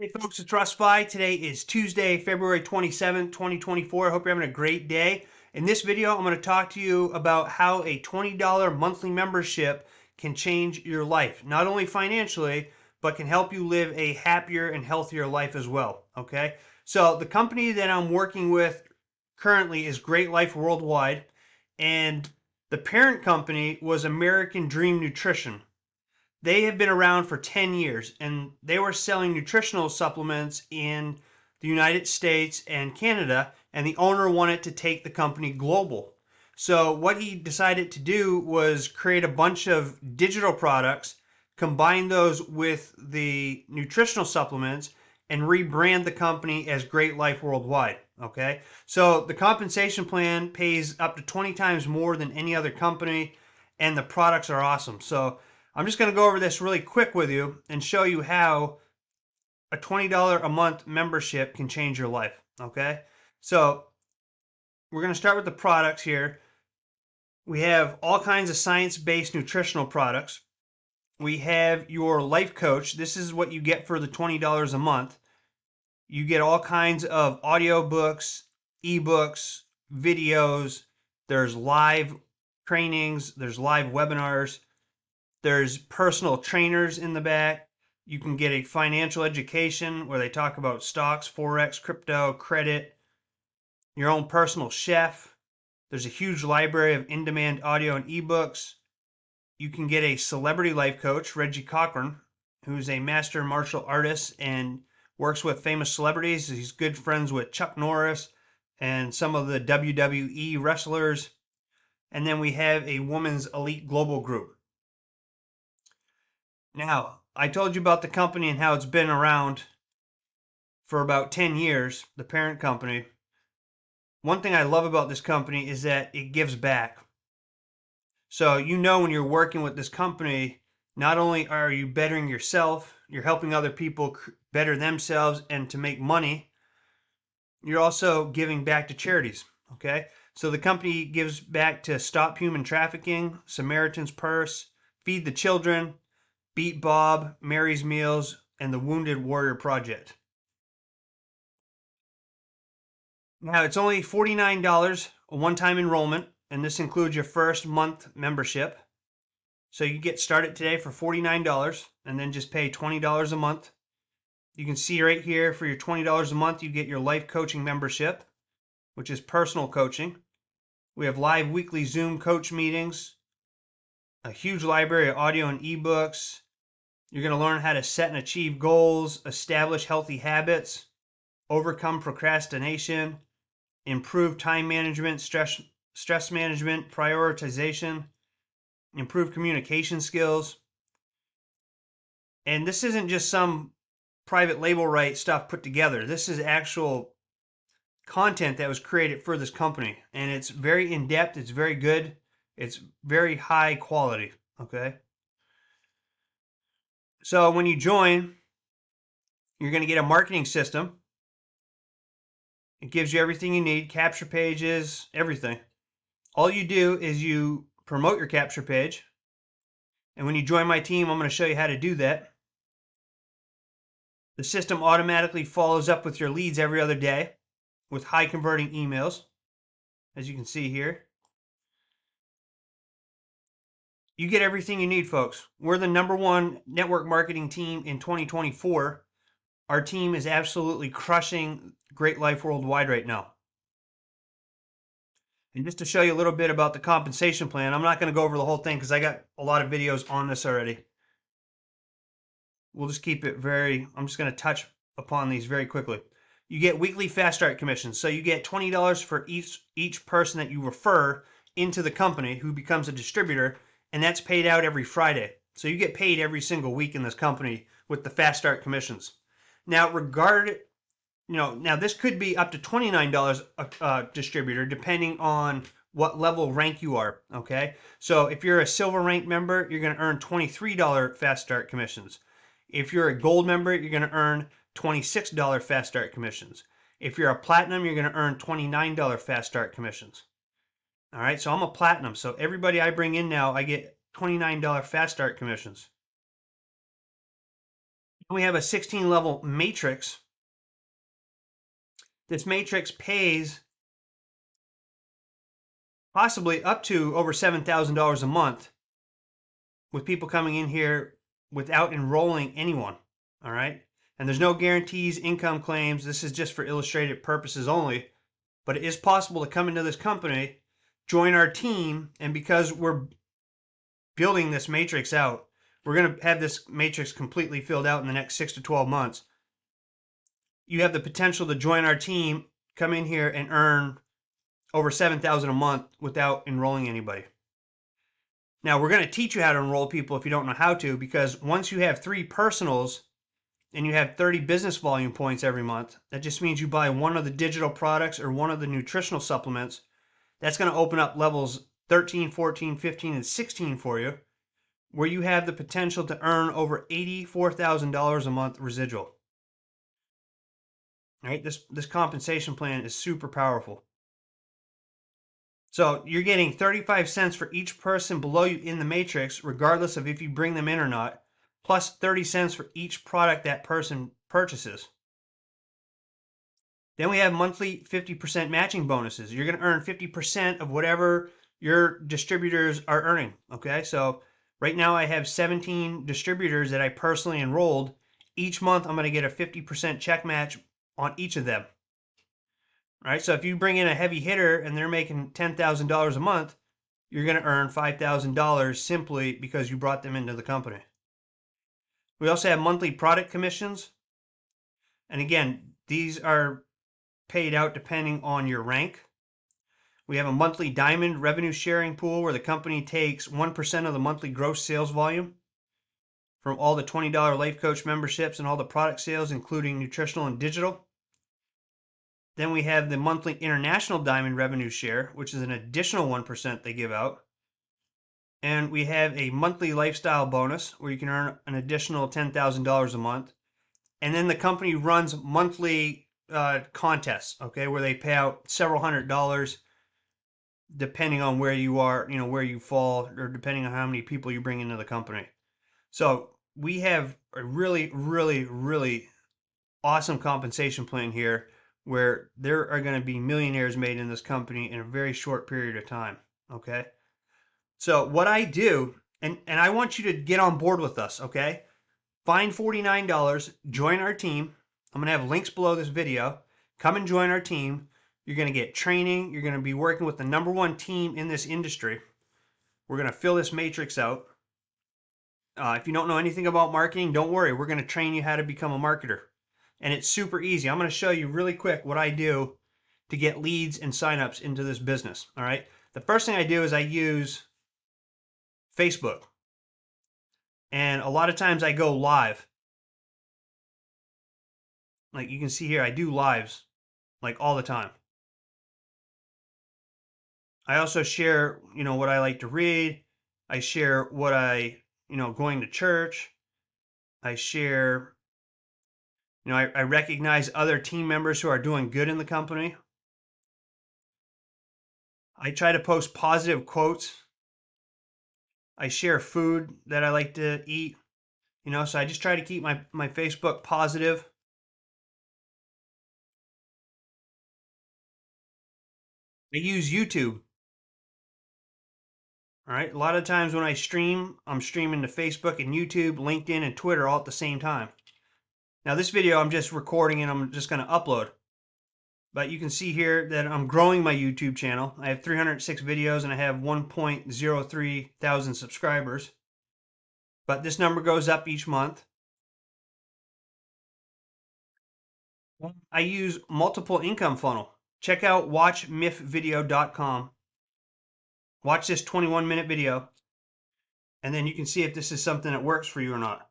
Hey folks, it's Russ Fly. Today is Tuesday, February 27th, 2024. I hope you're having a great day. In this video, I'm going to talk to you about how a $20 monthly membership can change your life. Not only financially, but can help you live a happier and healthier life as well. Okay? So the company that I'm working with currently is GreatLife Worldwide, and the parent company was American Dream Nutrition. They have been around for 10 years and they were selling nutritional supplements in the United States and Canada, and the owner wanted to take the company global. So, what he decided to do was create a bunch of digital products, combine those with the nutritional supplements, and rebrand the company as GreatLife Worldwide. Okay, so the compensation plan pays up to 20 times more than any other company, and the products are awesome. So, I'm just going to go over this really quick with you and show you how a $20 a month membership can change your life. Okay, so we're going to start with the products here. We have all kinds of science-based nutritional products. We have your life coach. This is what you get for the $20 a month. You get all kinds of audiobooks, ebooks, videos. There's live trainings, there's live webinars. There's personal trainers in the back. You can get a financial education where they talk about stocks, forex, crypto, credit, your own personal chef. There's a huge library of in-demand audio and ebooks. You can get a celebrity life coach, Reggie Cochran, who's a master martial artist and works with famous celebrities. He's good friends with Chuck Norris and some of the WWE wrestlers. And then we have a women's elite global group. Now, I told you about the company and how it's been around for about 10 years, the parent company. One thing I love about this company is that it gives back. So, when you're working with this company, not only are you bettering yourself, you're helping other people better themselves and to make money, you're also giving back to charities. Okay? So, the company gives back to Stop Human Trafficking, Samaritan's Purse, Feed the Children, Beat Bob, Mary's Meals, and the Wounded Warrior Project. Now, it's only $49, a one-time enrollment, and this includes your first month membership. So you get started today for $49 and then just pay $20 a month. You can see right here for your $20 a month, you get your life coaching membership, which is personal coaching. We have live weekly Zoom coach meetings, a huge library of audio and ebooks. You're going to learn how to set and achieve goals, establish healthy habits, overcome procrastination, improve time management, stress management, prioritization, improve communication skills. And this isn't just some private label right stuff put together. This is actual content that was created for this company. And it's very in-depth, it's very good, it's very high quality. Okay. So when you join, you're going to get a marketing system. It gives you everything you need, capture pages, everything. All you do is you promote your capture page. And when you join my team, I'm going to show you how to do that. The system automatically follows up with your leads every other day with high converting emails, as you can see here. You get everything you need, folks. We're the #1 network marketing team in 2024. Our team is absolutely crushing GreatLife Worldwide right now. And just to show you a little bit about the compensation plan, I'm not going to go over the whole thing because I got a lot of videos on this already. We'll just keep it I'm just going to touch upon these very quickly. You get weekly fast start commissions. So you get $20 for each person that you refer into the company who becomes a distributor, and that's paid out every Friday. So you get paid every single week in this company with the fast start commissions. Now, now this could be up to $29 a distributor depending on what level rank you are, okay? So if you're a silver rank member, you're going to earn $23 fast start commissions. If you're a gold member, you're going to earn $26 fast start commissions. If you're a platinum, you're going to earn $29 fast start commissions. All right, so I'm a platinum, so everybody I bring in now, I get $29 fast start commissions. We have a 16 level matrix. This matrix pays possibly up to over $7,000 a month with people coming in here without enrolling anyone. All right. And there's no guarantees, income claims. This is just for illustrative purposes only. But it is possible to come into this company, join our team, and because we're building this matrix out, we're going to have this matrix completely filled out in the next 6 to 12 months. You have the potential to join our team, come in here and earn over $7,000 a month without enrolling anybody. Now, we're going to teach you how to enroll people if you don't know how to, because once you have 3 personals and you have 30 business volume points every month, that just means you buy one of the digital products or one of the nutritional supplements. That's going to open up levels 13, 14, 15, and 16 for you, where you have the potential to earn over $84,000 a month residual. All right, this compensation plan is super powerful. So you're getting 35 cents for each person below you in the matrix, regardless of if you bring them in or not, plus 30 cents for each product that person purchases. Then we have monthly 50% matching bonuses. You're going to earn 50% of whatever your distributors are earning. Okay, so right now I have 17 distributors that I personally enrolled. Each month I'm going to get a 50% check match on each of them. All right, so if you bring in a heavy hitter and they're making $10,000 a month, you're going to earn $5,000 simply because you brought them into the company. We also have monthly product commissions. And again, these are paid out depending on your rank. We have a monthly diamond revenue sharing pool where the company takes 1% of the monthly gross sales volume from all the $20 Life Coach memberships and all the product sales, including nutritional and digital. Then we have the monthly international diamond revenue share, which is an additional 1% they give out. And we have a monthly lifestyle bonus where you can earn an additional $10,000 a month. And then the company runs monthly contests, okay, where they pay out several $100s depending on where you are, where you fall, or depending on how many people you bring into the company. So we have a really, really, really awesome compensation plan here where there are going to be millionaires made in this company in a very short period of time, okay? So what I do, and I want you to get on board with us, okay? Find $49, join our team. I'm going to have links below this video. Come and join our team. You're going to get training. You're going to be working with the #1 team in this industry. We're going to fill this matrix out. If you don't know anything about marketing, don't worry. We're going to train you how to become a marketer. And it's super easy. I'm going to show you really quick what I do to get leads and signups into this business. All right. The first thing I do is I use Facebook. And a lot of times I go live. Like you can see here, I do lives like all the time. I also share, what I like to read. I share what going to church. I share, I recognize other team members who are doing good in the company. I try to post positive quotes. I share food that I like to eat, so I just try to keep my Facebook positive. I use YouTube. All right. A lot of times when I stream, I'm streaming to Facebook and YouTube, LinkedIn, and Twitter all at the same time. Now this video I'm just recording and I'm just going to upload. But you can see here that I'm growing my YouTube channel. I have 306 videos and I have 1.03 thousand subscribers. But this number goes up each month. I use multiple income funnel. Check out watchmifvideo.com. Watch this 21-minute video, and then you can see if this is something that works for you or not.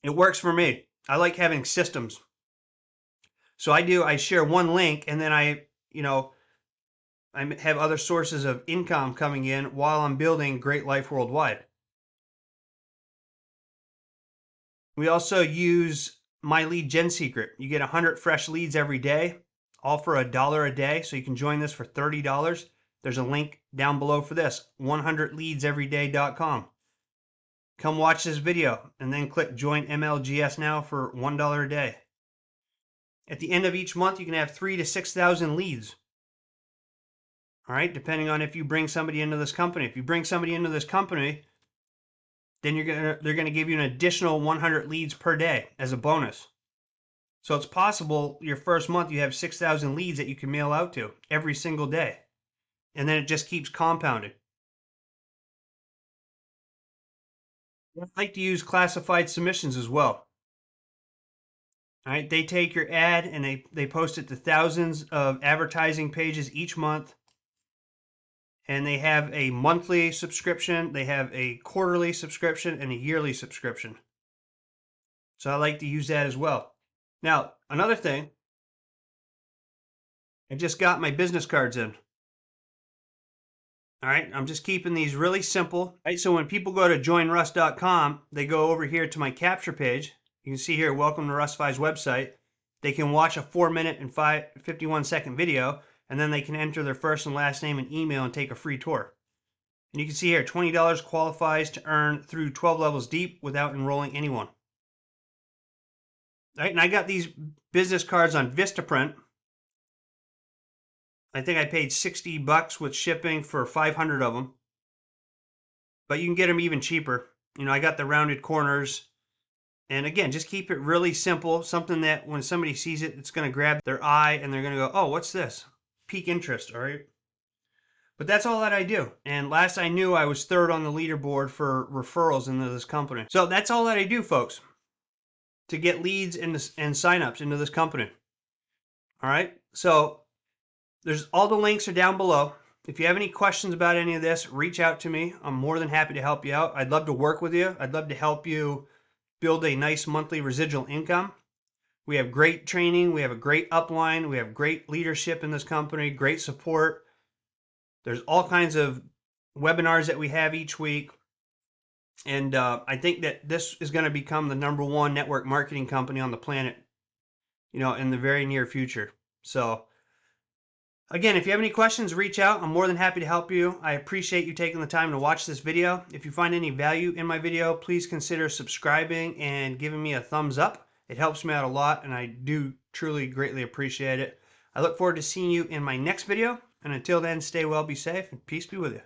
It works for me. I like having systems. So I share one link, and then I have other sources of income coming in while I'm building GreatLife Worldwide. We also use my lead gen secret. You get 100 fresh leads every day, all for $1 a day. So you can join this for $30. There's a link down below for this, 100leadseveryday.com. come watch this video and then click join MLGS now for $1 a day. At the end of each month, you can have 3,000 to 6,000 leads. All right, depending on if you bring somebody into this company. If you bring somebody into this company, then they're gonna give you an additional 100 leads per day as a bonus. So it's possible your first month you have 6,000 leads that you can mail out to every single day. And then it just keeps compounding. I like to use classified submissions as well. All right, they take your ad and they post it to thousands of advertising pages each month. And they have a monthly subscription, they have a quarterly subscription, and a yearly subscription. So I like to use that as well. Now, another thing, I just got my business cards in. All right, I'm just keeping these really simple. All right, so when people go to joinruss.com, they go over here to my capture page. You can see here, welcome to Russ5's website. They can watch a 4-minute and 51-second video, and then they can enter their first and last name and email and take a free tour. And you can see here, $20 qualifies to earn through 12 levels deep without enrolling anyone. All right, and I got these business cards on Vistaprint. I think I paid $60 with shipping for 500 of them. But you can get them even cheaper. You know, I got the rounded corners. And again, just keep it really simple. Something that when somebody sees it, it's going to grab their eye and they're going to go, oh, what's this? Pique interest, all right? But that's all that I do. And last I knew, I was third on the leaderboard for referrals into this company. So that's all that I do, folks, to get leads and signups into this company. All right? So there's all the links are down below. If you have any questions about any of this, reach out to me. I'm more than happy to help you out. I'd love to work with you. I'd love to help you build a nice monthly residual income. We have great training. We have a great upline. We have great leadership in this company, great support. There's all kinds of webinars that we have each week. And I think that this is going to become the #1 network marketing company on the planet, you know, in the very near future. So again, if you have any questions, reach out. I'm more than happy to help you. I appreciate you taking the time to watch this video. If you find any value in my video, please consider subscribing and giving me a thumbs up. It helps me out a lot, and I do truly greatly appreciate it. I look forward to seeing you in my next video. And until then, stay well, be safe, and peace be with you.